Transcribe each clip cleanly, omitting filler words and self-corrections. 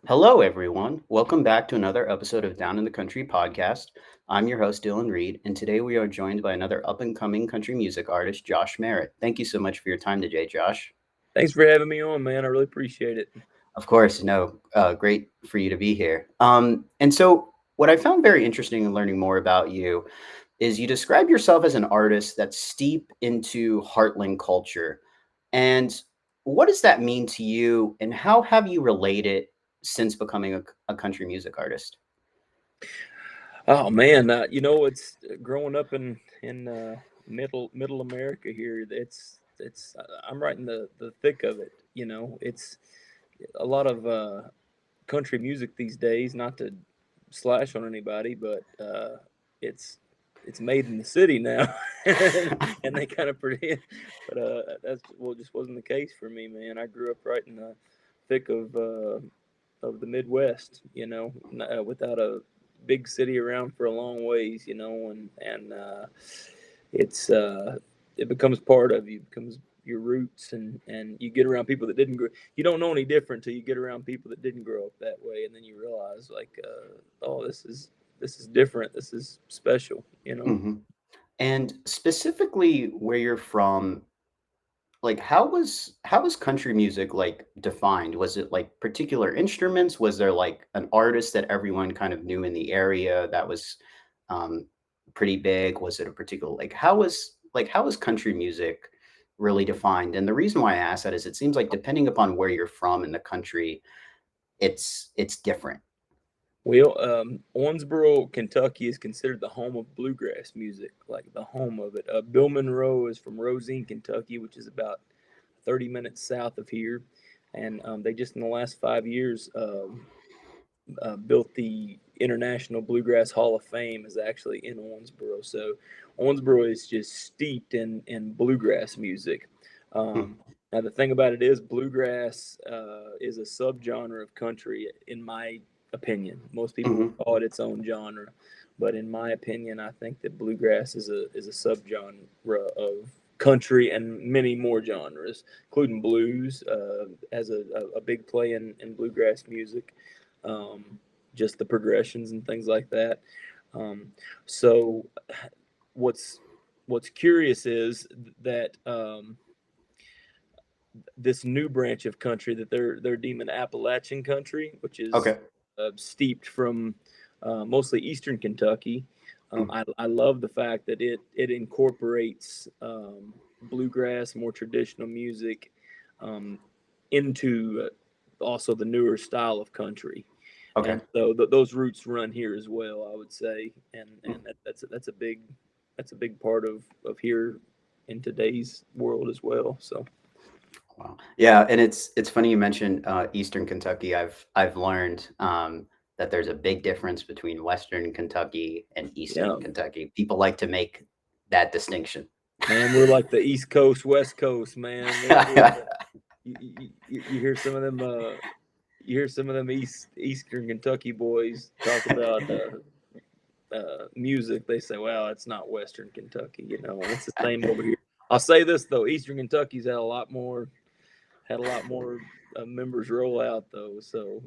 Hello, everyone. Welcome back to another episode of Down in the Country podcast. I'm your host, Dylan Reed, and today we are joined by another up and coming country music artist, Josh Merritt. Thank you so much for your time today, Josh. Thanks for having me on, man. I really appreciate it. Of course, great for you to be here. What I found very interesting in learning more about you is you describe yourself as an artist that's steep into heartland culture. And what does that mean to you, and how have you related since becoming a country music artist? Oh man, it's growing up in middle America here. I'm right in the thick of it. It's a lot of country music these days. Not to slash on anybody, but it's it's made in the city now, and they kind of pretty. But that's well, just wasn't the case for me, man. I grew up right in the thick of the Midwest, without a big city around for a long ways, and it's it becomes part of you, it becomes your roots, and you get around people that didn't grow. You don't know any different till you get around people that didn't grow up that way, and then you realize like, oh, this is different. This is special. hmm And specifically where you're from, like how was country music like defined? Was it like particular instruments? Was there like an artist that everyone kind of knew in the area that was um pretty big? Was it a particular how was country music really defined? And the reason why I ask that is it seems like depending upon where you're from in the country, it's different. Well, Owensboro, Kentucky is considered the home of bluegrass music, like the home of it. Bill Monroe is from Rosine, Kentucky, which is about 30 minutes south of here. And they just in the last 5 years built the International Bluegrass Hall of Fame is actually in Owensboro. So Owensboro is just steeped in bluegrass music. Hmm. Now the thing about it is bluegrass is a subgenre of country, in my opinion. Most people Hmm. would call it its own genre, but in my opinion, I think that bluegrass is a subgenre of country and many more genres, including blues, has a big play in bluegrass music, um, just the progressions and things like that. Um, so what's what's curious is that this new branch of country that they're deeming Appalachian country, which is Okay. steeped from mostly eastern Kentucky. I love the fact that it incorporates bluegrass, more traditional music, um, into also the newer style of country, Okay. and so those roots run here as well. I would say, and that's a big part of here in today's world as well. So. Wow. Yeah, and it's funny you mentioned Eastern Kentucky. I've learned that there's a big difference between Western Kentucky and Yeah, Eastern Kentucky. People like to make that distinction. man, we're like the East Coast, West Coast, man. You hear some of them. You hear some of them Eastern Kentucky boys talk about music. They say, "Well, it's not Western Kentucky," and it's the same over here. I'll say this though: Eastern Kentucky's had a lot more members roll out though, so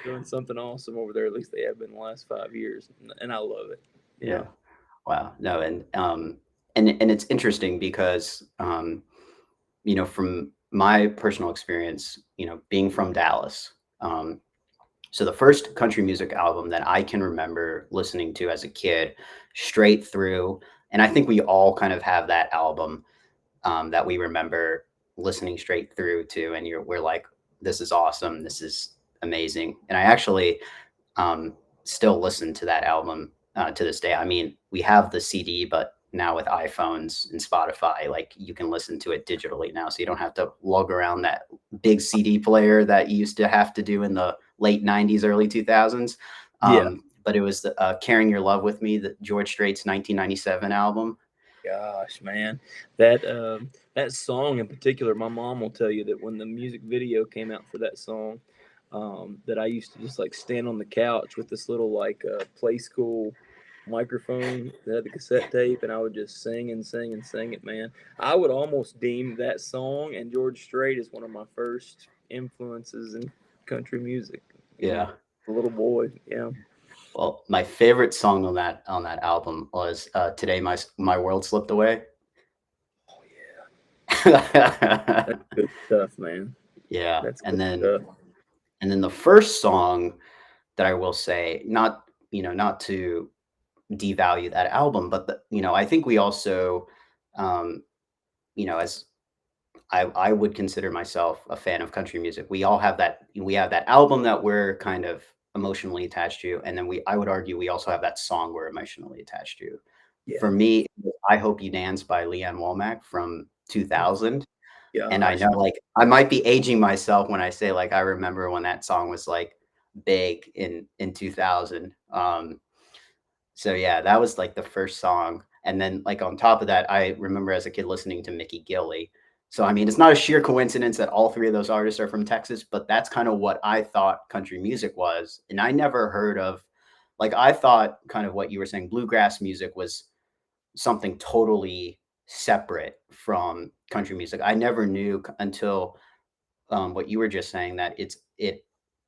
doing something awesome over there. At least they have been the last 5 years, and I love it. Yeah. Yeah. Wow. No, and it's interesting because from my personal experience, being from Dallas, so the first country music album that I can remember listening to as a kid, straight through, and I think we all kind of have that album that we remember listening straight through to, and we're like, this is awesome, this is amazing, and I actually um, still listen to that album to this day. I mean, we have the CD, but now with iPhones and Spotify, like you can listen to it digitally now, so you don't have to lug around that big CD player that you used to have to do in the late '90s, early 2000s. Yeah. But it was the "Carrying Your Love with Me," the George Strait's 1997 album. Gosh, man, that song in particular, my mom will tell you that when the music video came out for that song, that I used to just like stand on the couch with this little like play school microphone that had the cassette tape, and I would just sing and sing and sing it. Man, I would almost deem that song and George Strait as one of my first influences country music. Yeah. A little boy. Yeah. Well, my favorite song on that album was "Today My World Slipped Away." Oh yeah. Yeah, That's good stuff, man. That's good and stuff. then the first song that I will say, not not to devalue that album, but I think we also, um, as I would consider myself a fan of country music. We have that album that we're kind of emotionally attached to, and then I would argue we also have that song we're emotionally attached to. Yeah. For me, it was "I Hope You Dance" by Leanne Womack from Oh 2000. And I gosh. know, like, I might be aging myself when I say, like, I remember when that song was, like, big in 2000. So yeah, that was, like, the first song, and then, like, on top of that, I remember as a kid listening to Mickey Gilley. So, I mean, it's not a sheer coincidence that all 3 of those artists are from Texas, but that's kinda what I thought country music was, and I never heard of, like, I thought kind of what you were saying, bluegrass music was something totally separate from country music. I never knew until, what you were just saying, that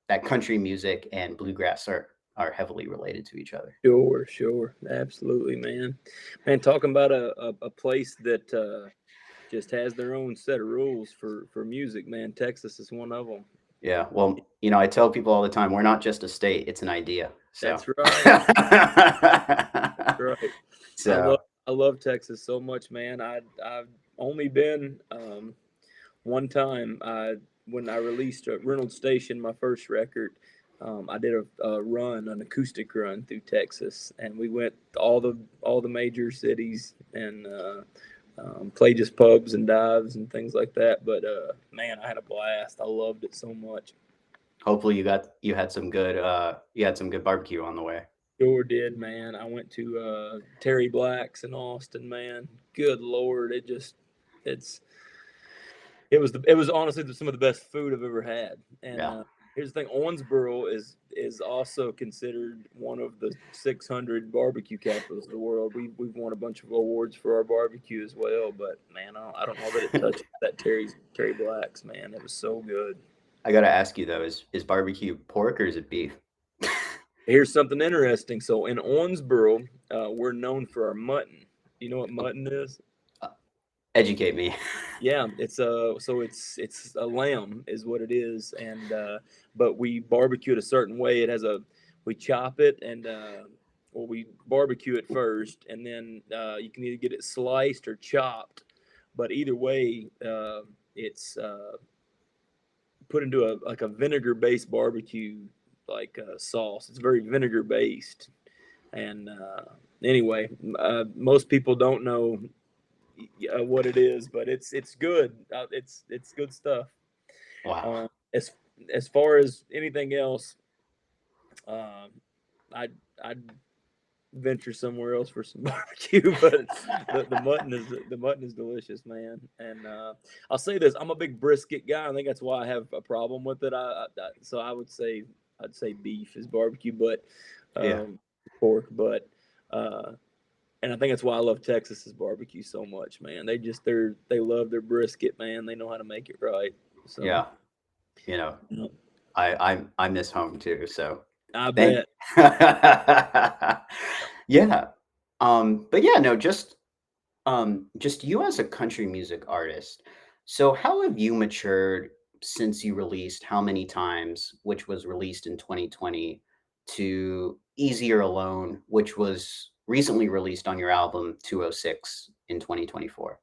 that country music and bluegrass are heavily related to each other. Sure, sure. Absolutely, man. Man, talking about a place that just has their own set of rules for music, man. Texas is one of them. Yeah, well, I tell people all the time, we're not just a state, it's an idea. So That's right. That's right. I love so I love Texas so much, man. I've only been one time. When I released Reynolds Station, my first record. I did a run, an acoustic run through Texas, and we went to all the major cities and played just pubs and dives and things like that. But man, I had a blast. I loved it so much. hopefully you had some good barbecue on the way. Sure did, man. I went to Terry Black's in Austin, man. Good Lord, it's it was honestly some of the best food I've ever had. And Yeah. here's the thing: Owensboro is also considered one of the 600 barbecue capitals of the world. We've won a bunch of awards for our barbecue as well. But man, I don't know that it touches that Terry Black's, man. It was so good. I gotta ask you though, is barbecue pork or is it beef? Here's something interesting. So in Owensboro, we're known for our mutton. You know what mutton is? Uh, Educate me. Yeah, it's a lamb is what it is, and but we barbecue it a certain way. It has a we chop it and well we barbecue it first, and then you can either get it sliced or chopped, but either way, it's put into a like a vinegar based barbecue like sauce. It's very vinegar based, and anyway, most people don't know what it is, but it's good. It's good stuff. Wow. Um, as as far as anything else, um, I'd I'd venture somewhere else for some barbecue, but the mutton is delicious, man. And I'll say this: I'm a big brisket guy. I think that's why I have a problem with it. So I would say I'd say beef is barbecue, but Yeah. pork, but. Uh, and I think that's why I love Texas's barbecue so much, man. They love their brisket, man. They know how to make it right. So Yeah. You know, you know, I miss home too, so I thank bet. Yeah. But yeah, no, just you as a country music artist. So how have you matured since you released How Many Times, which was released in 2020, to Easier Alone, which was recently released on your album 206 in 2024?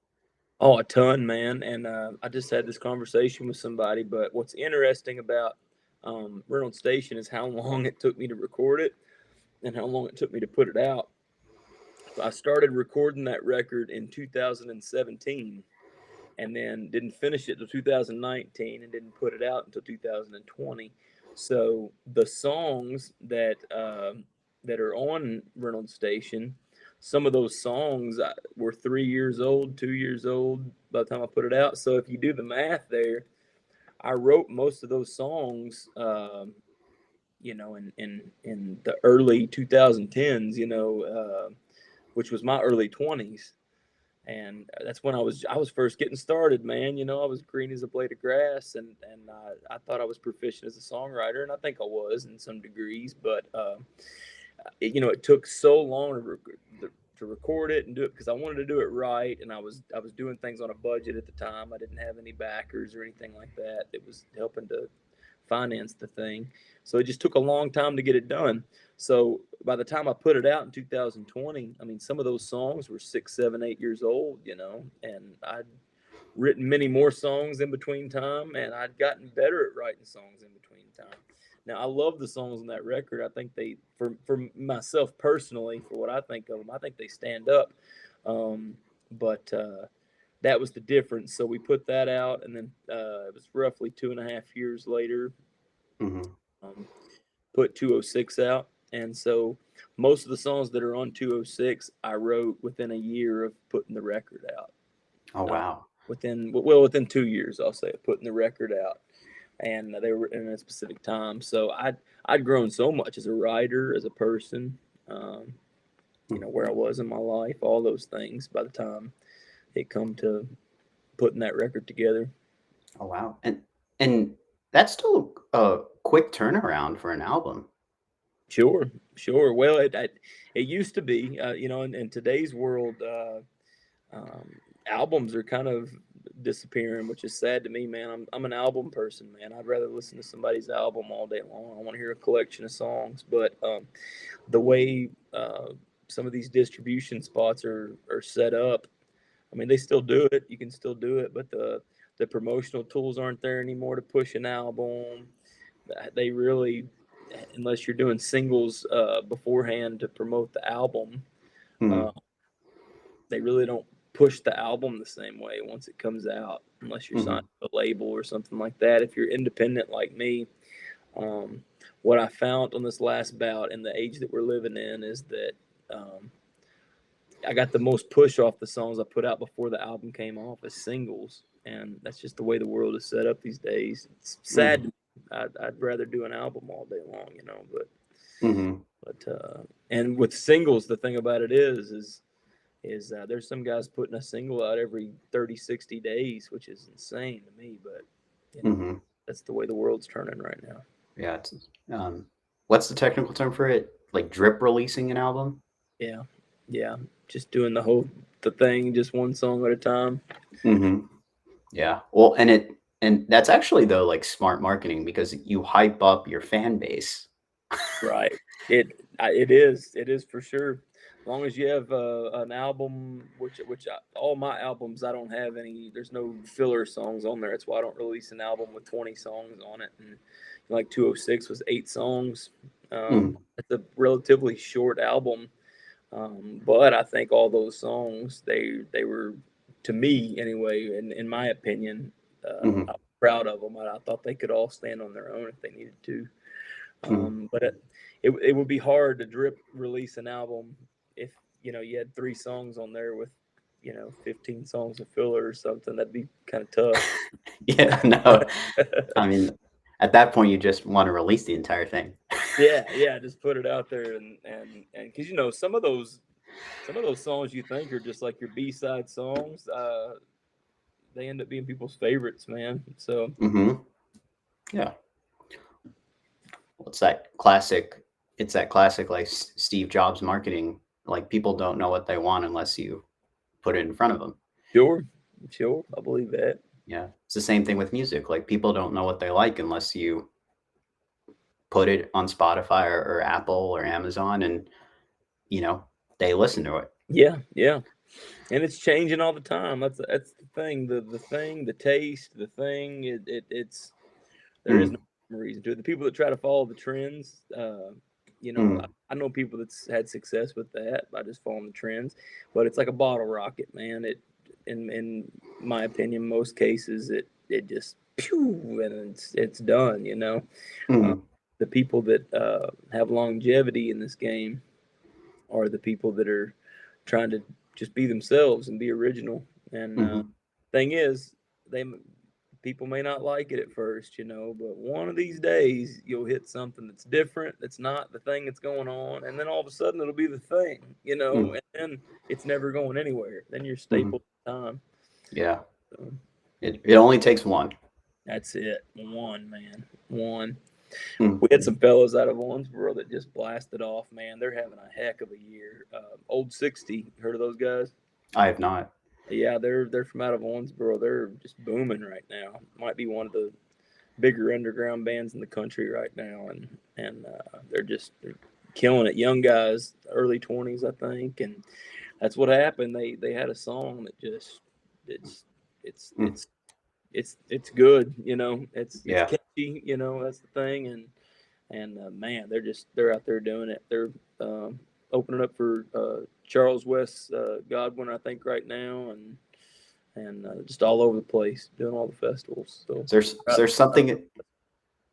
Oh, a ton, man. And I just had this conversation with somebody. But what's interesting about Reynolds Station is how long it took me to record it and how long it took me to put it out. I started recording that record in 2017 and then didn't finish it until 2019 and didn't put it out until 2020. So the songs that are on Reynolds Station, some of those songs were 3 years old, 2 years old by the time I put it out. So if you do the math there, I wrote most of those songs, in the early 2010s, which was my early 20s, And that's when I was first getting started, man. I was green as a blade of grass, and I thought I was proficient as a songwriter, and I think I was in some degrees, but it took so long to record it and do it because I wanted to do it right, and I was doing things on a budget at the time. I didn't have any backers or anything like that. It was helping to finance the thing, so it just took a long time to get it done. So by the time I put it out in 2020, I mean, some of those songs were 6, 7, 8 years old, and I'd written many more songs in between time, and I'd gotten better at writing songs in between time. Now I love the songs on that record. I think they, for myself personally, for what I think of them, I think they stand up. But that was the difference. So we put that out, and then it was roughly 2.5 years later, Hmm. um, put 206 out. And so most of the songs that are on 206, I wrote within a year of putting the record out. Oh, Uh, wow. within 2 years, I'll say, of putting the record out, and they were in a specific time. So I'd grown so much as a writer, as a person, um, Hmm. where I was in my life, all those things. By the time it come to putting that record together, Oh, wow. And that's still a quick turnaround for an album. sure, sure. Well, it used to be, in today's world. Albums are kind of disappearing, which is sad to me, man. I'm an album person, man. I'd rather listen to somebody's album all day long. I want to hear a collection of songs, but the way some of these distribution spots are set up, I mean, they still do it. You can still do it, but the promotional tools aren't there anymore to push an album. They really, unless you're doing singles beforehand to promote the album, uh, Hmm. they really don't push the album the same way once it comes out, unless you're signed Hmm. to a label or something like that. If you're independent like me, um, what I found on this last bout and the age that we're living in is that um, I got the most push off the songs I put out before the album came off as singles, and that's just the way the world is set up these days. It's sad. Hmm. I'd rather do an album all day long, Hmm. but and with singles, the thing about it is there's some guys putting a single out every 30, 60 days, which is insane to me, but you know Hmm. that's the way the world's turning right now. Yeah. What's the technical term for it? Like drip releasing an album? Yeah, yeah, just doing the thing, just one song at a time. Hmm. Yeah. Well, and that's actually though like smart marketing because you hype up your fan base. Right. It is for sure. As long as you have an album, all my albums, I don't have any. There's no filler songs on there. That's why I don't release an album with 20 songs on it. And like 206 was 8 songs. Mm. It's a relatively short album, but I think all those songs they were, to me anyway, in my opinion, I Hmm. was proud of them. I thought they could all stand on their own if they needed to. Hmm. But it would be hard to drip release an album if you had 3 songs on there with 15 songs of filler or something. That'd be kind of tough. Yeah. No. I mean, at that point, you just want to release the entire thing. Yeah, yeah, just put it out there, and because some of those songs you think are just like your B-side songs, they end up being people's favorites, man. So Hmm. Yeah. Well, it's that classic like Steve Jobs marketing. Like people don't know what they want unless you put it in front of them. sure, sure, I believe that. Yeah. It's the same thing with music. Like people don't know what they like unless you put it on Spotify or Apple or Amazon and you know, they listen to it. Yeah, yeah. And it's changing all the time. That's the thing. The taste, the thing. It's there is no Mm, reason to it. The people that try to follow the trends, mm, I know people that's had success with that by just following the trends, but it's like a bottle rocket, man. In my opinion, most cases, it just pew and it's done. Uh, mm, the people that have longevity in this game are the people that are trying to just be themselves and be original. And mhm, thing is, they People may not like it at first, but one of these days you'll hit something that's different. That's not the thing that's going on, and then all of a sudden it'll be the thing, Mm, and then it's never going anywhere. Then you're mhm. staple time. Yeah. So It only takes one. that's it. One, man. One. Mm, We had some fellows out of Owensboro that just blasted off, man. They're having a heck of a year. Old 60, heard of those guys? I have not. Yeah, they're from out of Owensboro. They're just booming right now. Might be one of the bigger underground bands in the country right now, and they're killing it. Young guys, early 20s, I think, and that's what happened. They had a song that just it's it's Mm, it's it's good. It's yeah. catchy. That's the thing, and man, they're out there doing it. They're opening up for Charles West Godwin, I think, right now, and just all over the place, doing all the festivals. So, Is there something?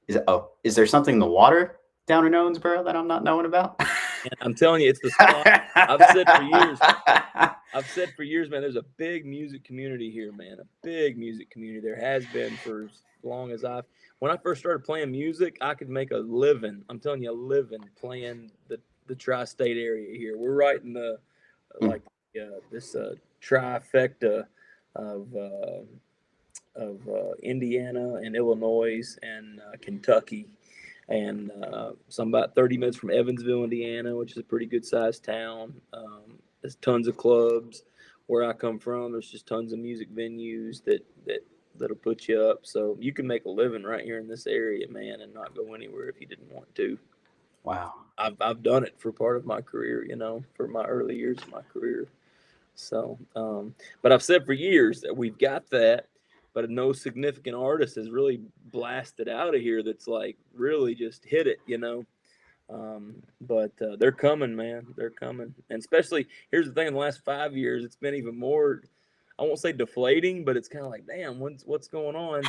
Is there something in the water down in Owensboro that I'm not knowing about? and I'm telling you, it's the spot. I've said for years. I've said for years, man. There's a big music community here, man. A big music community. There has been for as long as I've. When I first started playing music, I could make a living. I'm telling you, a living playing the tri-state area here. We're right in the Mm, like this trifecta of Indiana and Illinois and Kentucky, and so I'm about 30 minutes from Evansville, Indiana, which is a pretty good sized town. There's tons of clubs where I come from. There's just tons of music venues that'll put you up, so you can make a living right here in this area, man, and not go anywhere if you didn't want to. wow. I've done it for part of my career, for my early years of my career. So, but I've said for years that we've got that, but no significant artist has really blasted out of here that's like really just hit it. But they're coming, man. They're coming, and especially here's the thing: in the last 5 years, it's been even more. I won't say deflating, but it's kind of like, damn, what's going on?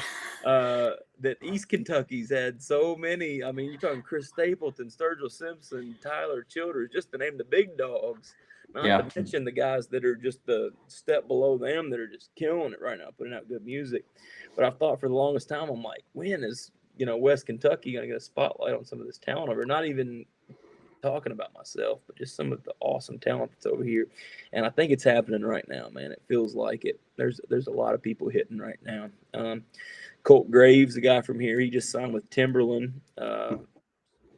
That East Kentucky's had so many. I mean, you're talking Chris Stapleton, Sturgill Simpson, Tyler Childers, just to name the big dogs. Not Yeah. to mention the guys that are just the step below them that are just killing it right now, putting out good music. But I've thought for the longest time, I'm like, when is West Kentucky going to get a spotlight on some of this talent over? Not even talking about myself, but just some of the awesome talent that's over here. And I think it's happening right now, man. It feels like it. There's a lot of people hitting right now. Colt Graves, the guy from here, he just signed with Timberland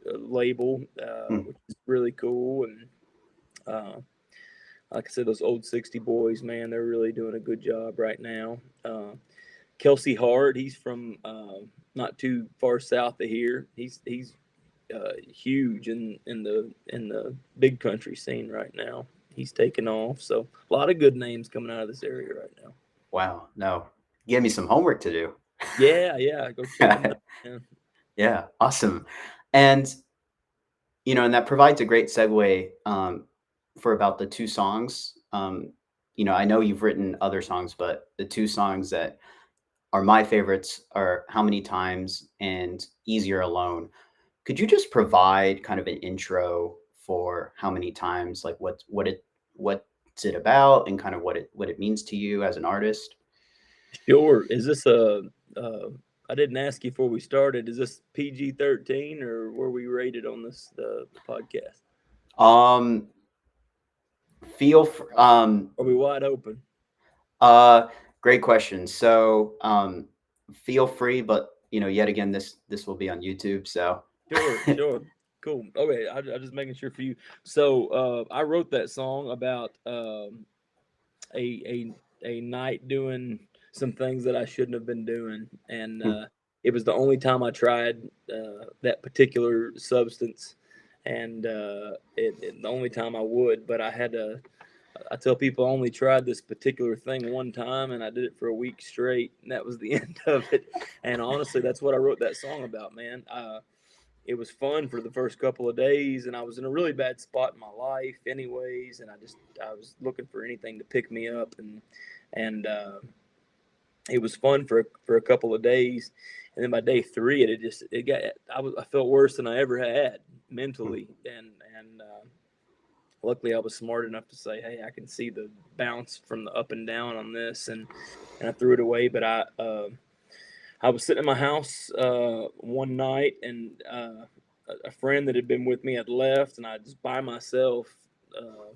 label, Mm, which is really cool. And like I said, those old 60 boys, man, they're really doing a good job right now. Kelsey Hard, he's from not too far south of here. He's huge in the big country scene right now. He's taking off. So a lot of good names coming out of this area right now. wow. No. Give me some homework to do. Yeah, yeah. Go check them out, man. Yeah. Awesome. And and that provides a great segue for about the two songs. I know you've written other songs, but the two songs that are my favorites are How Many Times and Easier Alone. Could you just provide kind of an intro for How Many Times, like what's it about and kind of what it means to you as an artist? Sure. Is this a? I didn't ask you before we started. Is this PG-13 or were we rated on this the podcast? Um, feel fr- Are we wide open? uh Great question. So feel free, but yet again, this will be on YouTube, so Sure, sure. Cool. Okay, I just making sure for you. So I wrote that song about a a night doing some things that I shouldn't have been doing, and Hmm, it was the only time I tried that particular substance, and the only time I would. But I had to. I tell people I only tried this particular thing one time, and I did it for a week straight, and that was the end of it. And honestly, that's what I wrote that song about, man. It was fun for the first couple of days, and I was in a really bad spot in my life anyways, and I was looking for anything to pick me up, and it was fun for a couple of days, and then by day three I felt worse than I ever had hmm, mentally, and luckily I was smart enough to say, hey, I can see the bounce from the up and down on this, and I threw it away. But I was sitting in my house one night, and a friend that had been with me had left, and I was by myself uh,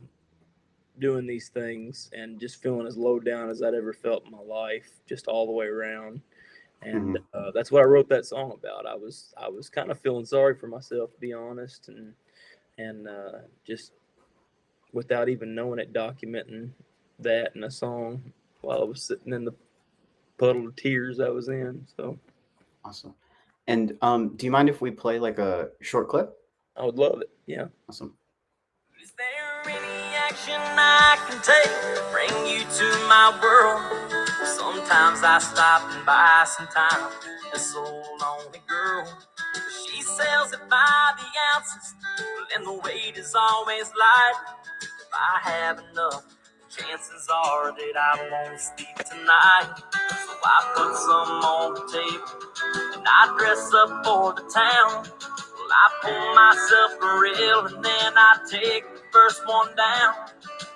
doing these things, and just feeling as low down as I'd ever felt in my life, just all the way around. And Hmm. that's what I wrote that song about. I was kind of feeling sorry for myself, to be honest, and just without even knowing it, documenting that in a song while I was sitting in the puddle of tears I was in. So Awesome. And do you mind if we play like a short clip? I would love it. Yeah. Awesome. Is there any action I can take to bring you to my world? Sometimes I stop and buy some time. This old lonely girl, she sells it by the ounces, and the weight is always light. If I have enough, chances are that I won't sleep tonight. So I put some on the table and I dress up for the town. Well, I pull myself a reel and then I take the first one down.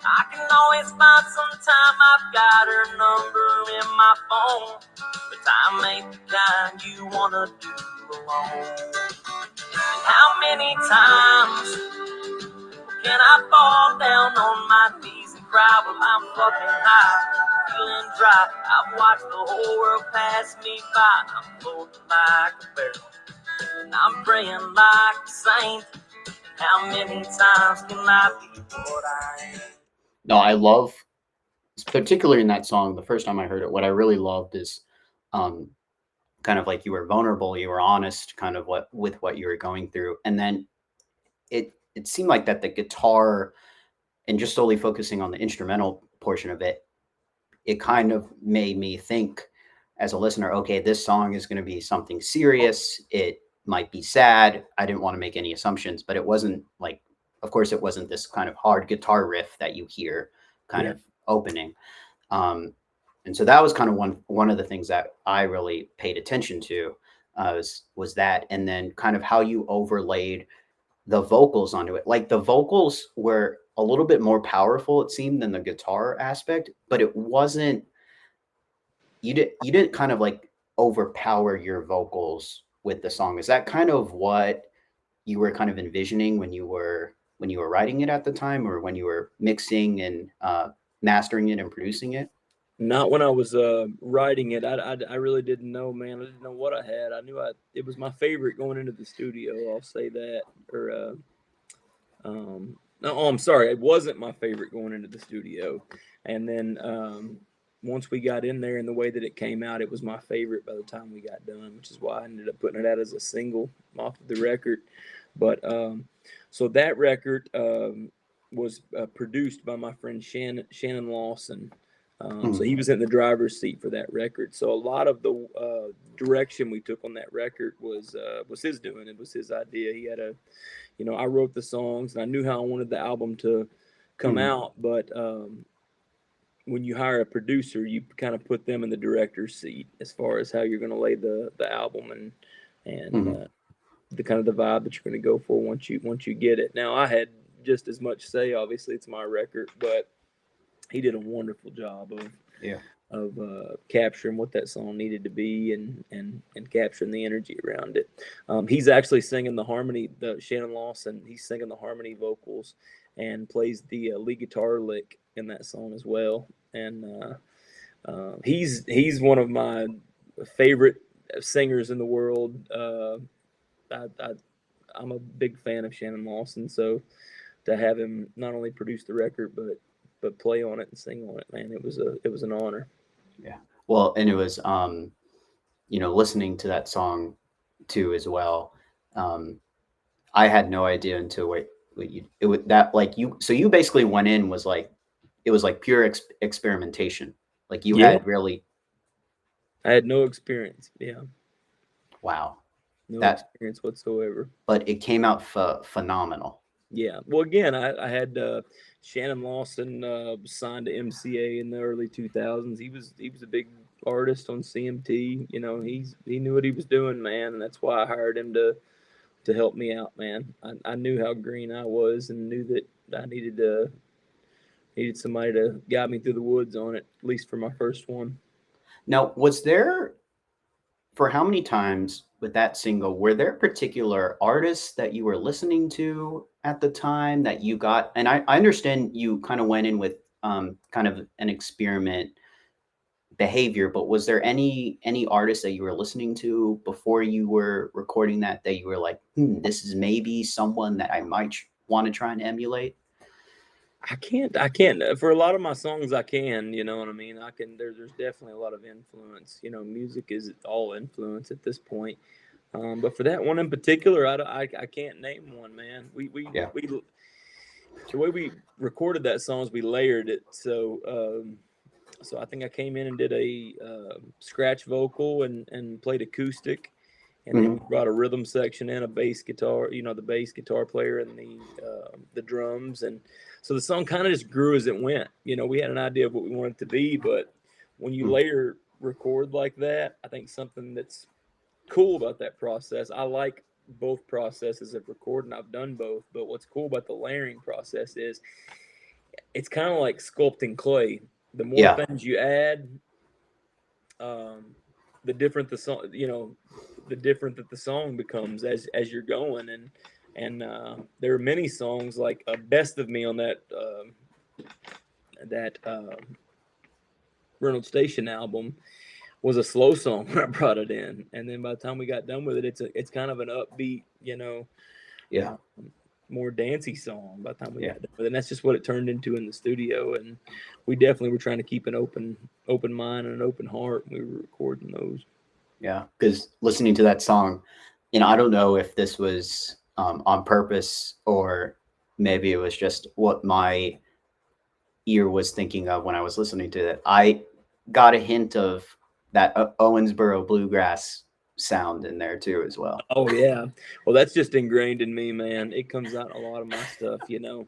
I can always find some time, I've got her number in my phone. But time ain't the kind you wanna do alone. And how many times can I fall down on my knees and cry while I'm fucking high, feeling dry? I've watched the whole world pass me by. I'm floating like a barrel, and I'm praying like a saint. How many times can I be what I ain't? No, I love, particularly in that song, the first time I heard it, what I really loved is um, kind of like you were vulnerable, you were honest, kind of what with what you were going through, and then it seemed like that the guitar and just solely focusing on the instrumental portion of it, it kind of made me think as a listener, okay, this song is going to be something serious. It might be sad. I didn't want to make any assumptions, but it wasn't like, of course, it wasn't this kind of hard guitar riff that you hear kind Yeah. of opening. Um, and so that was kind of one of the things that I really paid attention to was that, and then kind of how you overlaid the vocals onto it. Like the vocals were a little bit more powerful, it seemed, than the guitar aspect, but it wasn't. You didn't kind of like overpower your vocals with the song. Is that kind of what you were kind of envisioning when you were writing it at the time, or when you were mixing and mastering it and producing it? Not when I was writing it. I really didn't know, man. I didn't know what I had. I knew it was my favorite going into the studio. I'll say that. Or no, oh, I'm sorry, it wasn't my favorite going into the studio. And then once we got in there and the way that it came out, it was my favorite by the time we got done, which is why I ended up putting it out as a single off of the record. But so that record was produced by my friend Shannon Lawson. So Mm, he was in the driver's seat for that record. So a lot of the direction we took on that record was his doing. It was his idea. He had a, I wrote the songs and I knew how I wanted the album to come mm, out, but when you hire a producer, you kind of put them in the director's seat as far as how you're going to lay the album and mm. the kind of the vibe that you're going to go for once you get it. Now I had just as much say. Obviously, it's my record, but he did a wonderful job Yeah. of capturing what that song needed to be and capturing the energy around it. He's actually singing the harmony. The Shannon Lawson, he's singing the harmony vocals and plays the lead guitar lick in that song as well. And he's one of my favorite singers in the world. I I'm a big fan of Shannon Lawson, so to have him not only produce the record but play on it and sing on it, man, it was an honor. Yeah. Well, and it was listening to that song too as well. Um, I had no idea until what you it was that like you so you basically went in was like it was like pure experimentation. Like you Yeah, had really I had no experience. Yeah, wow no that, experience whatsoever. but it came out phenomenal. Yeah. Well, again, I had Shannon Lawson signed to MCA in the early 2000s. He was a big artist on CMT. He knew what he was doing, man, and that's why I hired him to help me out, man. I knew how green I was and knew that I needed somebody to guide me through the woods on it, at least for my first one. Now, was there for how many times with that single, were there particular artists that you were listening to at the time that you got? And I understand you kind of went in with kind of an experiment behavior, but was there any artist that you were listening to before you were recording that you were like, this is maybe someone that I might want to try and emulate? I can't for a lot of my songs I can, you know what I mean? I can there's definitely a lot of influence. You know, music is all influence at this point. But for that one in particular, I can't name one, man. Yeah. We the way we recorded that song is we layered it. So I think I came in and did a scratch vocal and played acoustic, and then we Hmm. brought a rhythm section in, a bass guitar, you know, the bass guitar player and the drums, and so the song kind of just grew as it went. You know, we had an idea of what we wanted it to be, but when you layer record like that, I think something that's cool about that process. I like both processes of recording. I've done both, but what's cool about the layering process is it's kind of like sculpting clay. The more Yeah. things you add, um, the different the song, you know, the different that the song becomes as you're going. And there are many songs like "Best of Me" on that Reynolds Station album was a slow song when I brought it in, and then by the time we got done with it, it's kind of an upbeat, you know, Yeah. uh, more dancey song by the time we Yeah. got done with it. And that's just what it turned into in the studio. And we definitely were trying to keep an open mind and an open heart when we were recording those. Yeah. Because listening to that song, I don't know if this was on purpose or maybe it was just what my ear was thinking of when I was listening to it. I got a hint of that Owensboro bluegrass sound in there too, as well. Oh yeah. Well, that's just ingrained in me, man. It comes out in a lot of my stuff, you know.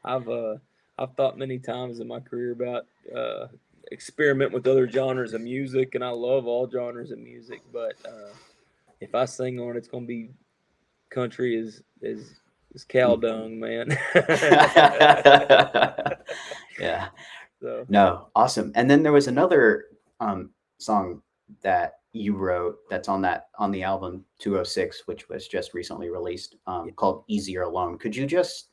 I've uh I've thought many times in my career about uh experiment with other genres of music, and I love all genres of music, but if I sing on it, it's going to be country is cow dung, man. Yeah. So, No, awesome. And then there was another song that you wrote that's on the album 206, which was just recently released, yeah. called Easier Alone. Could you just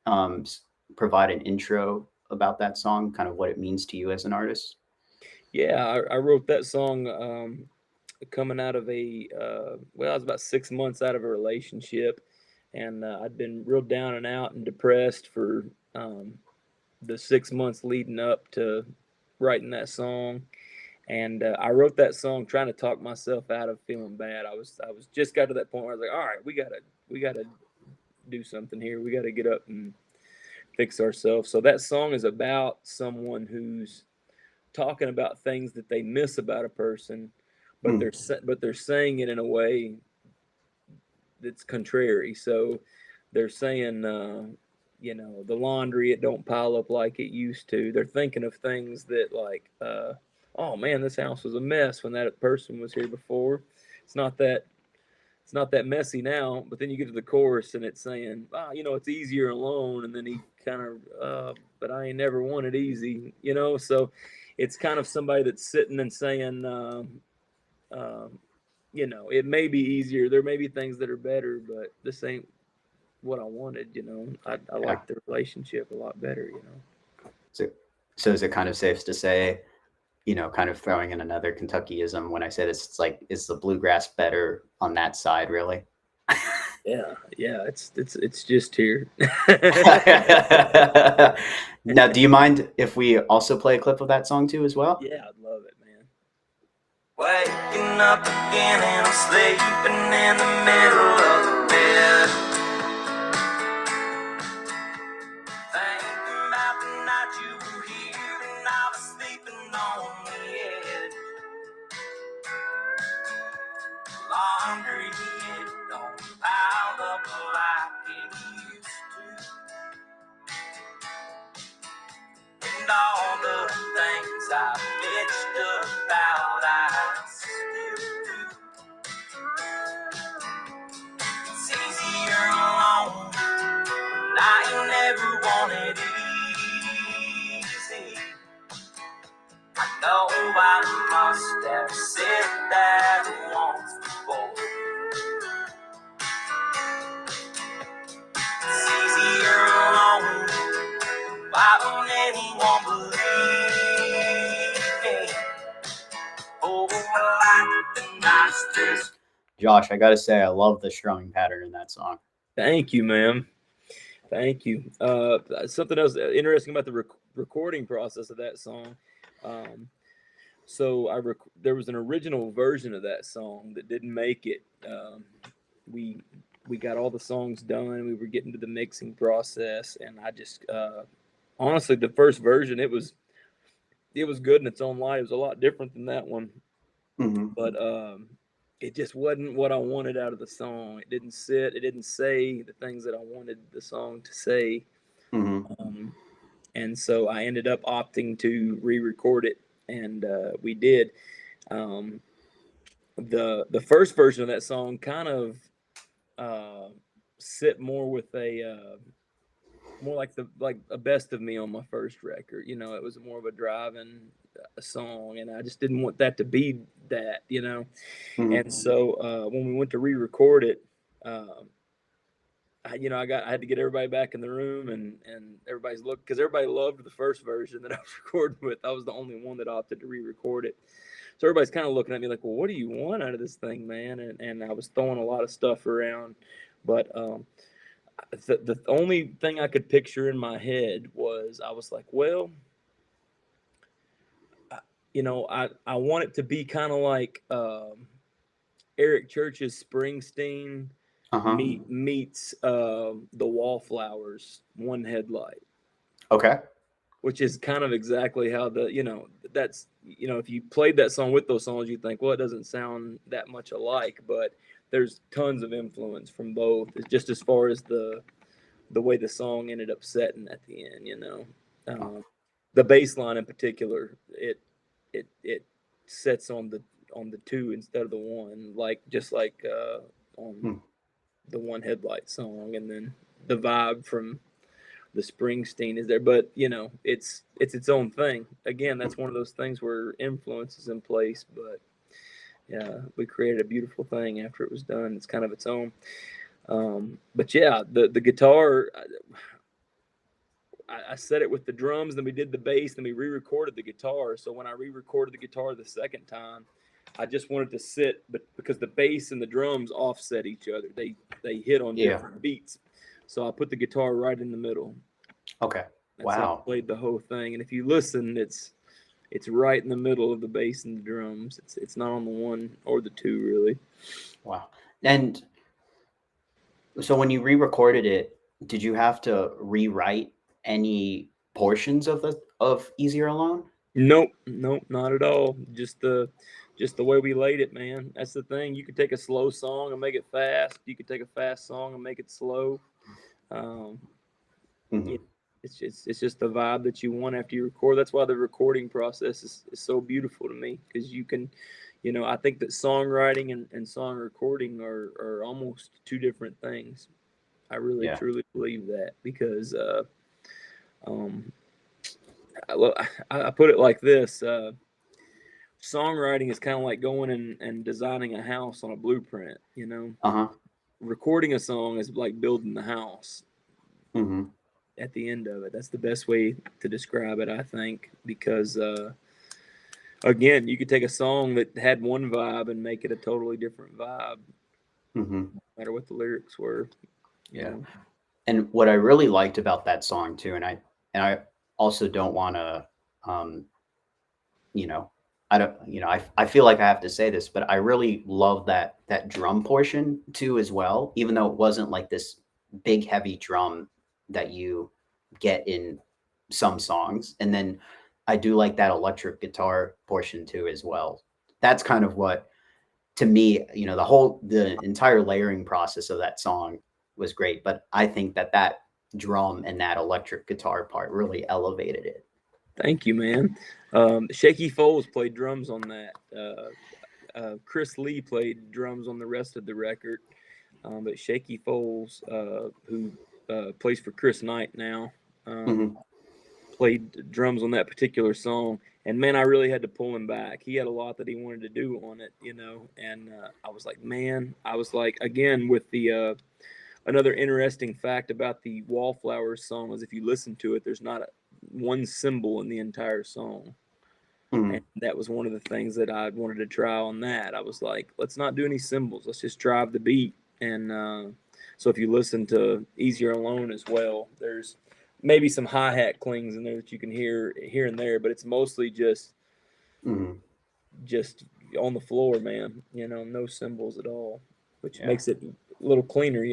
um, s- provide an intro about that song, kind of what it means to you as an artist? Yeah, I wrote that song coming out of I was about 6 months out of a relationship, and I'd been real down and out and depressed for the 6 months leading up to writing that song. And I wrote that song trying to talk myself out of feeling bad. I was just got to that point where I was like, all right, we gotta do something here. We gotta get up and fix ourselves. So that song is about someone who's talking about things that they miss about a person, but Mm, they're saying it in a way that's contrary. So they're saying, you know, the laundry, it don't pile up like it used to. They're thinking of things that like, oh man, this house was a mess when that person was here before. It's not that it's not that messy now. But then you get to the chorus and it's saying, you know, it's easier alone. And then he kind of, but I ain't never wanted easy, you know. So it's kind of somebody that's sitting and saying, um, you know, it may be easier. There may be things that are better, but this ain't what I wanted. You know, I yeah. like the relationship a lot better. You know. So, so is it kind of safe to say, kind of throwing in another Kentuckyism when I say this, it's like, is the bluegrass better on that side, really? Yeah, yeah. It's just here. Now, do you mind if we also play a clip of that song too, as well? Yeah, I'd love it, man. Waking up again and I'm sleeping in the middle of the bed. Thinking about the night you were here and I was sleeping on the edge. Laundry, it don't pile up like it used to. And all the things I bitched about, I still do. It's easier alone, and I ain't never wanted easy. I know I must have said that once. Josh, I gotta say, I love the strumming pattern in that song. Thank you, ma'am. Thank you. Something else interesting about the recording process of that song. Um, so there was an original version of that song that didn't make it. We we got all the songs done. We were getting to the mixing process, and I just honestly, the first version it was good in its own light. It was a lot different than that one, Mm-hmm. but it just wasn't what I wanted out of the song. It didn't sit. It didn't say the things that I wanted the song to say. Mm-hmm. And so I ended up opting to re-record it, and we did. Um, the first version of that song kind of uh, sit more with a more like a best of me on my first record. You know, it was more of a driving song, and I just didn't want that to be that. You know, Mm-hmm. and so when we went to re-record it. I had to get everybody back in the room and everybody's look because everybody loved the first version that I was recording with. I was the only one that opted to re-record it. So everybody's kind of looking at me like, well, what do you want out of this thing, man? And I was throwing a lot of stuff around. But the only thing I could picture in my head was I was like, well, I want it to be kind of like Eric Church's Springsteen Uh-huh. meets the Wallflowers One Headlight, Okay. which is kind of exactly how that's if you played that song with those songs, you think, well, it doesn't sound that much alike, but there's tons of influence from both. It's just as far as the way the song ended up setting at the end. The bass line in particular, it sets on the two instead of the one, like just like on Hmm. the One Headlight song, and then the vibe from the Springsteen is there. But it's its own thing. Again, that's one of those things where influence is in place, but yeah, we created a beautiful thing after it was done. It's kind of its own. But yeah, the guitar. I set it with the drums, then we did the bass, then we re-recorded the guitar. So when I re-recorded the guitar the second time, I just wanted to sit, but because the bass and the drums offset each other, they hit on Yeah. different beats. So I put the guitar right in the middle. Okay. That's how I Wow. played the whole thing. And if you listen, it's right in the middle of the bass and the drums. It's not on the one or the two really. Wow. And so when you re-recorded it, did you have to rewrite any portions of Easier Alone? Nope, nope, not at all. Just the way we laid it, man. That's the thing. You could take a slow song and make it fast. You could take a fast song and make it slow. Um, yeah, Mm-hmm. it's just the vibe that you want after you record. That's why the recording process is so beautiful to me, because you can, I think that songwriting and song recording are almost two different things. I really Yeah. truly believe that, because um, I put it like this. Songwriting is kind of like going and designing a house on a blueprint. Uh-huh. Recording a song is like building the house Mm-hmm. at the end of it. That's the best way to describe it, I think, because again, you could take a song that had one vibe and make it a totally different vibe, Mm-hmm. no matter what the lyrics were. you Yeah. know And what I really liked about that song too, and I also don't want to, um, you know, I don't, I feel like I have to say this, but I really love that drum portion too as well, even though it wasn't like this big heavy drum that you get in some songs. And then I do like that electric guitar portion too as well. That's kind of what, to me, the entire layering process of that song was great, but I think that drum and that electric guitar part really elevated it. Thank you, man. Shaky Foles played drums on that. Chris Lee played drums on the rest of the record. But Shaky Foles, who plays for Chris Knight now, um, Hmm. played drums on that particular song. And man, I really had to pull him back. He had a lot that he wanted to do on it. And I was like, man, again, with the another interesting fact about the Wallflowers song is if you listen to it, there's not one cymbal in the entire song. And that was one of the things that I wanted to try on that. I was like, let's not do any cymbals. Let's just drive the beat. And so if you listen to Easier Alone as well, there's maybe some hi-hat clings in there that you can hear here and there, but it's mostly Mm-hmm. just on the floor, man. No cymbals at all, which Yeah. makes it a little cleaner,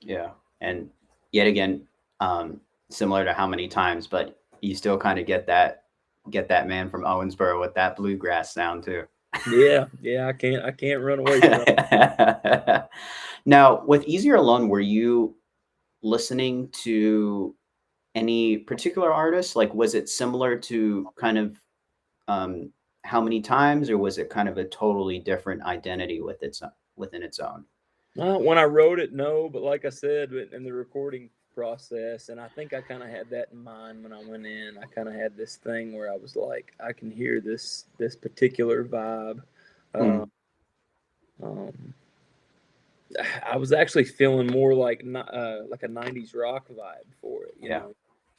Yeah. And yet again, similar to How Many Times, but you still kind of get that man from Owensboro with that bluegrass sound too. Yeah, I can't run away from Now, with Easier Alone, were you listening to any particular artists? Like, was it similar to kind of um, How Many Times, or was it kind of a totally different identity within its own? When I wrote it, no, but like I said, in the recording process, and I think I kind of had that in mind when I went in. I kind of had this thing where I was like, I can hear this particular vibe. Uh, Mm, um, I was actually feeling more like a '90s rock vibe for it, yeah.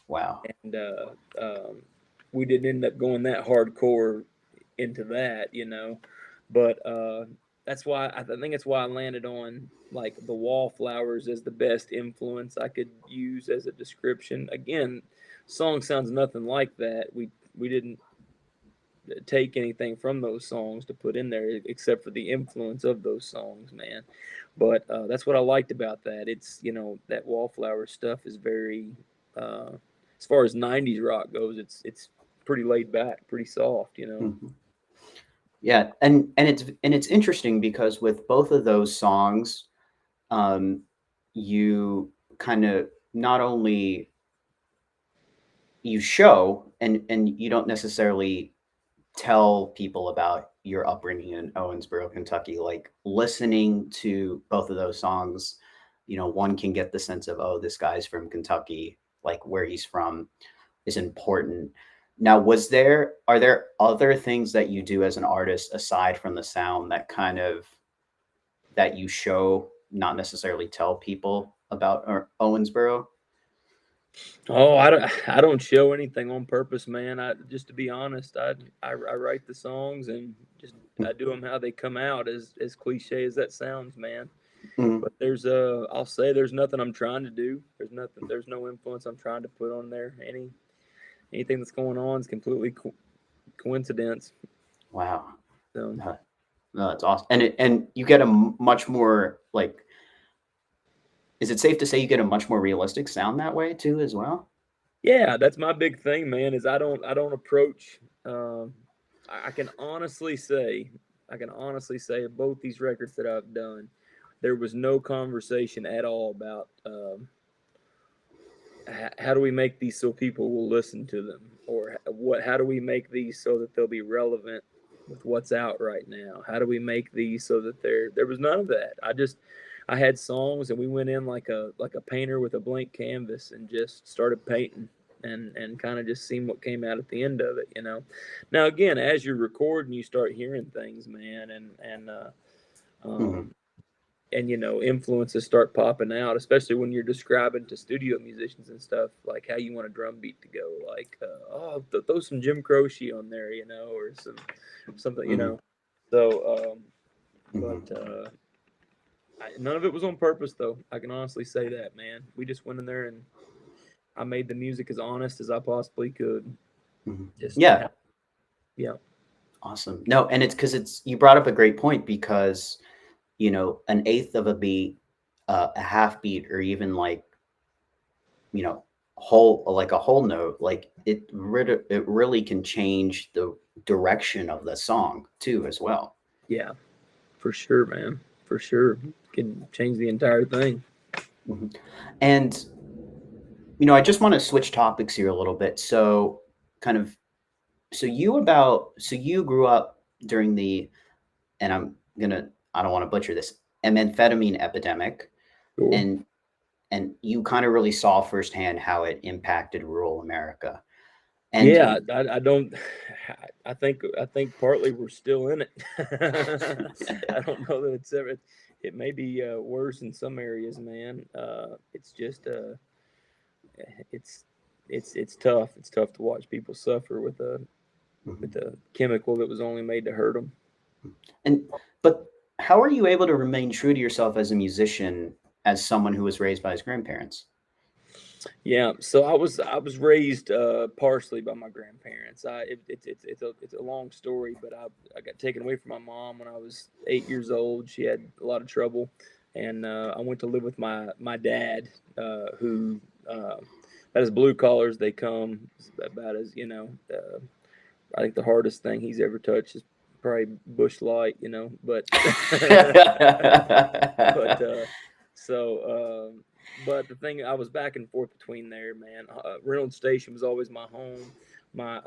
Wow. and we didn't end up going that hardcore into that. But that's why I think it's why I landed on like the wallflowers as the best influence I could use as a description. Again, song sounds nothing like that. We didn't take anything from those songs to put in there except for the influence of those songs, man. But that's what I liked about that. It's that wallflower stuff is very uh, as far as '90s rock goes. It's pretty laid back, pretty soft. Mhm. Yeah, and it's interesting because with both of those songs, um, you kind of not only you show and you don't necessarily tell people about your upbringing in Owensboro, Kentucky. Like listening to both of those songs, one can get the sense of, oh, this guy's from Kentucky, like where he's from is important. Now, are there other things that you do as an artist aside from the sound that you show, not necessarily tell people about Owensboro? Oh, I don't show anything on purpose, man. I just to be honest, I write the songs and just I do them how they come out, as cliche as that sounds, man. Mhm. But I'll say there's nothing I'm trying to do. There's no influence I'm trying to put on there. Anything that's going on is completely coincidence. Wow. So No, no, that's awesome. And you get a much more like, is it safe to say you get a much more realistic sound that way too, as well? yeah, that's my big thing, man. Is I don't approach. I can honestly say of both these records that I've done, there was no conversation at all about how do we make these so people will listen to them, or how do we make these so that they'll be relevant with what's out right now. How do we make these so that there was none of that. I had songs and we went in like a painter with a blank canvas and just started painting and kind of just seeing what came out at the end of it. Now again, as you're recording, you start hearing things, man, Hmm. um, and influences start popping out, especially when you're describing to studio musicians and stuff like how you want a drum beat to go, like throw some Jim Croce on there, or something, Hmm. so but Hmm. none of it was on purpose, though. I can honestly say that, man. We just went in there and I made the music as honest as I possibly could. Hmm. Just Yeah, yeah. awesome. No, and it's because you brought up a great point because an eighth of a beat, a half beat, or even like you know like a whole note, like it really can change the direction of the song too, as well. Yeah, for sure, man. For sure. Can change the entire thing. Mhm. And I just want to switch topics here a little bit. So, kind of, so you grew up during and I don't want to butcher this, amphetamine epidemic, Cool. and you kind of really saw firsthand how it impacted rural America. And Yeah, I don't. I think partly we're still in it. I don't know that it's ever. It may be worse in some areas, man. It's just it's it's tough. It's tough to watch people suffer with Mhm. a chemical that was only made to hurt them. And but how are you able to remain true to yourself as a musician, as someone who was raised by his grandparents? Yeah, so I was raised partially by my grandparents. It's a long story, but I got taken away from my mom when I was 8 years old. She had a lot of trouble, and I went to live with my dad, who about as blue collars they come, about as I think the hardest thing he's ever touched is probably Bush Light, but but but the thing, I was back and forth between there, man. Reynolds Station was always my home. My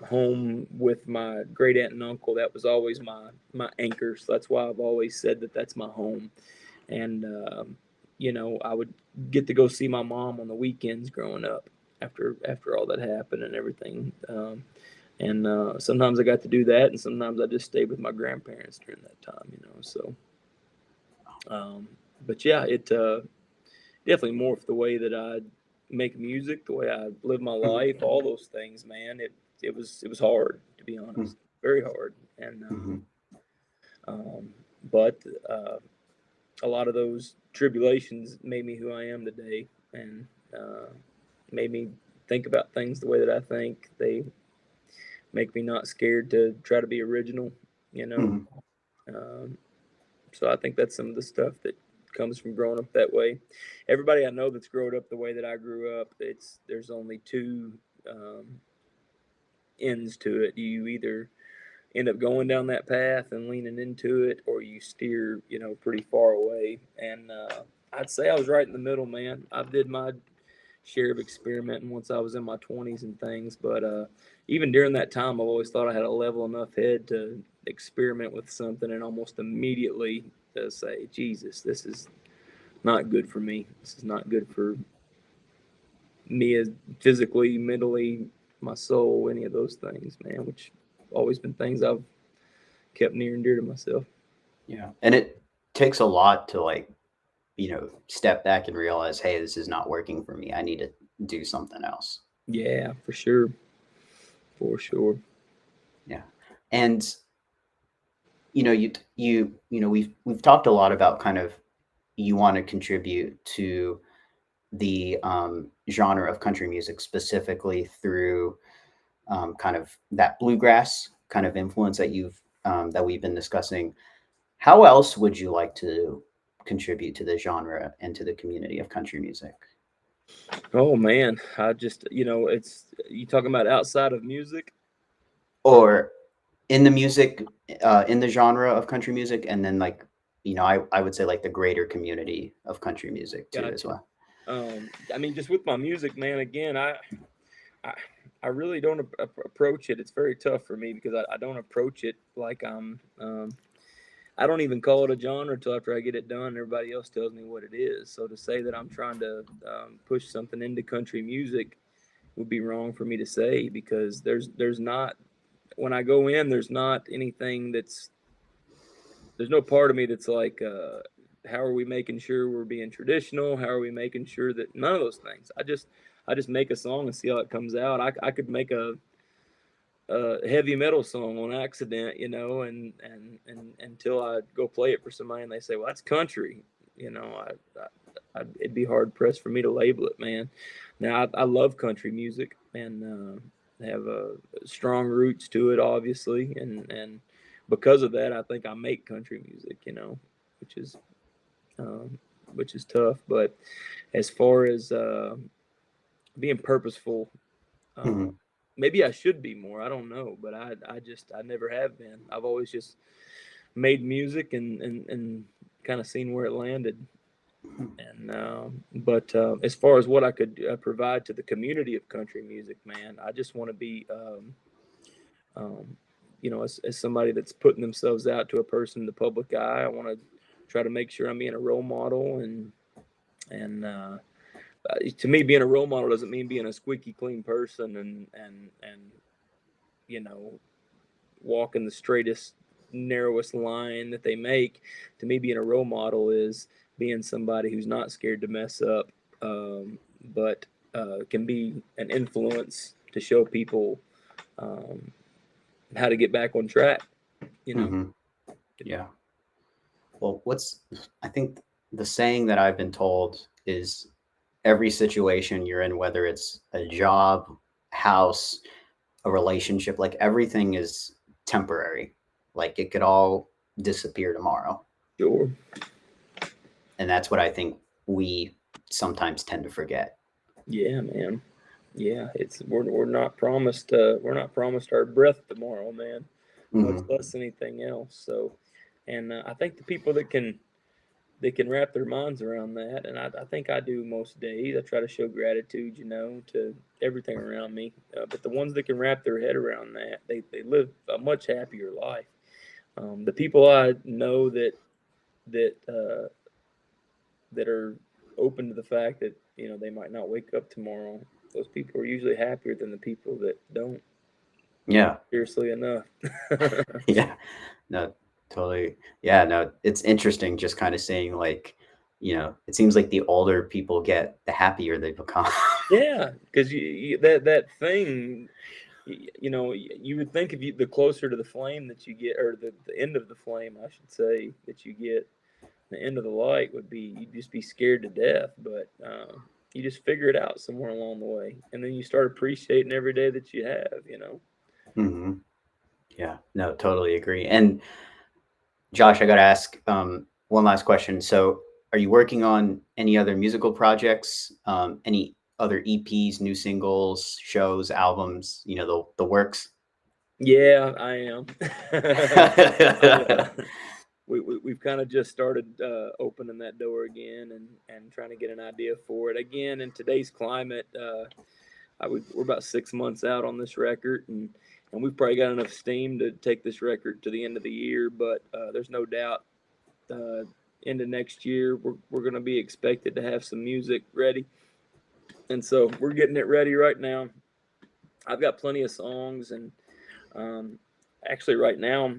home with my great aunt and uncle, that was always my anchor. So that's why I've always said that that's my home. And I would get to go see my mom on the weekends growing up after all that happened and everything. And sometimes I got to do that, and sometimes I just stayed with my grandparents during that time. So, um, but yeah, it definitely morphed the way that I make music, the way I live my Mhm. life, all those things, man. It was hard, to be honest, very hard, and Mhm. but a lot of those tribulations made me who I am today, and uh, made me think about things the way that I think. They make me not scared to try to be original, you know. Mhm. Um, so I think that's some of the stuff that comes from growing up that way. Everybody I know that's grown up the way that I grew up, there's only two um, ends to it. You either end up going down that path and leaning into it, or you steer, pretty far away. And I'd say I was right in the middle, man. I did my share of experimenting once I was in my 20s and things, but even during that time, I've always thought I had a level enough head to experiment with something and almost immediately to say, Jesus, this is not good for me. This is not good for me, as physically, mentally, my soul, any of those things, man, which always been things I've kept near and dear to myself. Yeah. And it takes a lot to step back and realize, hey, this is not working for me. I need to do something else. Yeah, for sure. For sure. Yeah. And we've talked a lot about kind of you want to contribute to the genre of country music specifically through kind of that bluegrass kind of influence that we've been discussing. How else would you like to contribute to the genre and to the community of country music? Oh man, I just, it's you talking about outside of music. Or in the music, in the genre of country music, and then I would say like the greater community of country music too as Gotcha. well. I mean, just with my music, man. Again, I, I really don't approach it. It's very tough for me because I don't approach it like I'm. I don't even call it a genre until after I get it done. Everybody else tells me what it is. So to say that I'm trying to push something into country music would be wrong for me to say, because there's not, when I go in, there's not anything there's no part of me that's like, how are we making sure we're being traditional? How are we making sure that none of those things? I just make a song and see how it comes out. I could make a heavy metal song on accident, and until I go play it for somebody and they say, well, that's country, it'd be hard pressed for me to label it, man. Now I love country music, and have strong roots to it, obviously, and because of that, I think I make country music, which is um, which is tough. But as far as being purposeful, uh, Mhm. maybe I should be more. I don't know, but I never have been. I've always just made music and kind of seen where it landed. Mhm. And but as far as what I could provide to the community of country music, man, I just want to be, um, as somebody that's putting themselves out to a person in the public eye. I want to try to make sure I'm being a role model, and to me, being a role model doesn't mean being a squeaky clean person and you know walking the straightest, narrowest line that they make. To me, being a role model is being somebody who's not scared to mess up, but can be an influence to show people um, how to get back on track, you know. Hmm. Yeah. Well, I think the saying that I've been told is every situation you're in, whether it's a job, house, a relationship, like everything is temporary. Like it could all disappear tomorrow. Sure. And that's what I think we sometimes tend to forget. Yeah, man. Yeah, it's we're not promised our breath tomorrow, man. Much Hmm. less anything else. So, and I think the people that can wrap their minds around that, and I think I do most days. I try to show gratitude, to everything around me. But the ones that can wrap their head around that, they live a much happier life. The people I know that that are open to the fact that they might not wake up tomorrow. Those people are usually happier than the people that don't. Yeah. Seriously enough. Yeah. No, totally. Yeah. No, it's interesting just kind of seeing like, it seems like the older people get, the happier they become. Yeah, because that thing, you would think if the closer to the flame that you get, or the end of the flame, I should say, that you get, the end of the light would be you'd just be scared to death. But you just figure it out somewhere along the way, and then you start appreciating every day that you have. Hmm. Yeah. No, totally agree. And Josh, I got to ask one last question. So, are you working on any other musical projects? Any other EPs, new singles, shows, albums? The works. Yeah, I am. I, we've kind of just started opening that door again, and trying to get an idea for it again in today's climate. We're about 6 months out on this record, and we've probably got enough steam to take this record to the end of the year. But there's no doubt, uh, into next year we're going to be expected to have some music ready, and so we're getting it ready right now. I've got plenty of songs, and um, actually right now,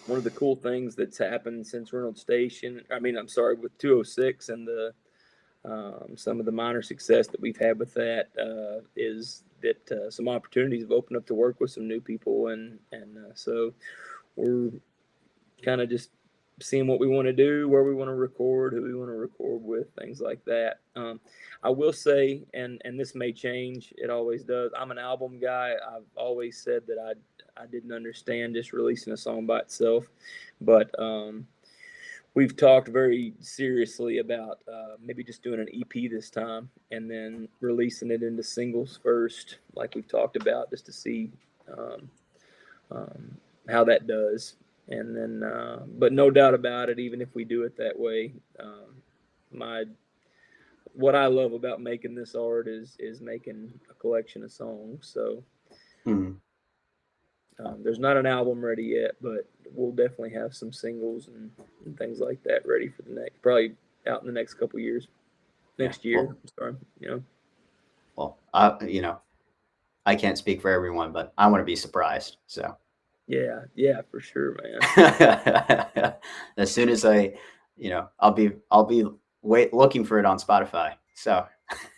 one of the cool things that's happened since Reynolds Station, I mean, I'm sorry, with 206 and the some of the minor success that we've had with that, is that some opportunities have opened up to work with some new people, and so we're kind of just seeing what we want to do, where we want to record, who we want to record with, things like that. I will say, and this may change, it always does. I'm an album guy. I've always said that I didn't understand just releasing a song by itself, but we've talked very seriously about maybe just doing an EP this time, and then releasing it into singles first, like we've talked about, just to see um, um, how that does. And then, but no doubt about it, even if we do it that way, my what I love about making this art is making a collection of songs. So Mhm. there's not an album ready yet, but we'll definitely have some singles and things like that ready for the next, probably out in the next couple years. Yeah. Next year, Well, sorry. I can't speak for everyone, but I want to be surprised. So, Yeah, for sure, man. as soon as I'll be looking for it on Spotify. So,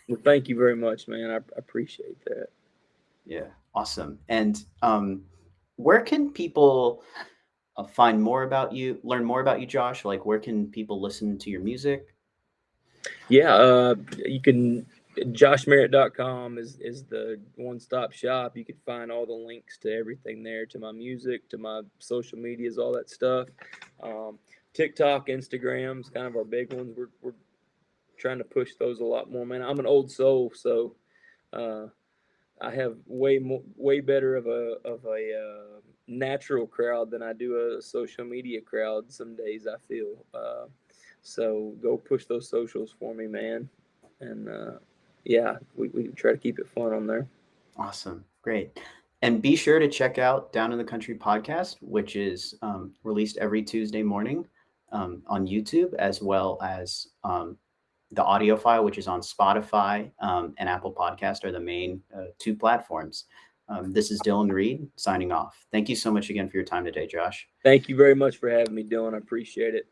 Well, thank you very much, man. I appreciate that. yeah, awesome. And where can people find more about you, learn more about you, Josh? Like, where can people listen to your music? Yeah, you can joshmerritt.com is the one-stop shop. You can find all the links to everything there, to my music, to my social medias, all that stuff. Um, TikTok, Instagram's kind of our big ones. We're trying to push those a lot more, man. I'm an old soul, so uh, I have way better of a natural crowd than I do a social media crowd. Some days I feel. So go push those socials for me, man. And yeah, we try to keep it fun on there. Awesome. Great. And be sure to check out Down in the Country podcast, which is released every Tuesday morning on YouTube, as well as the audio file, which is on Spotify and Apple Podcast, are the main two platforms. This is Dylan Reed signing off. Thank you so much again for your time today, Josh. Thank you very much for having me, Dylan. I appreciate it.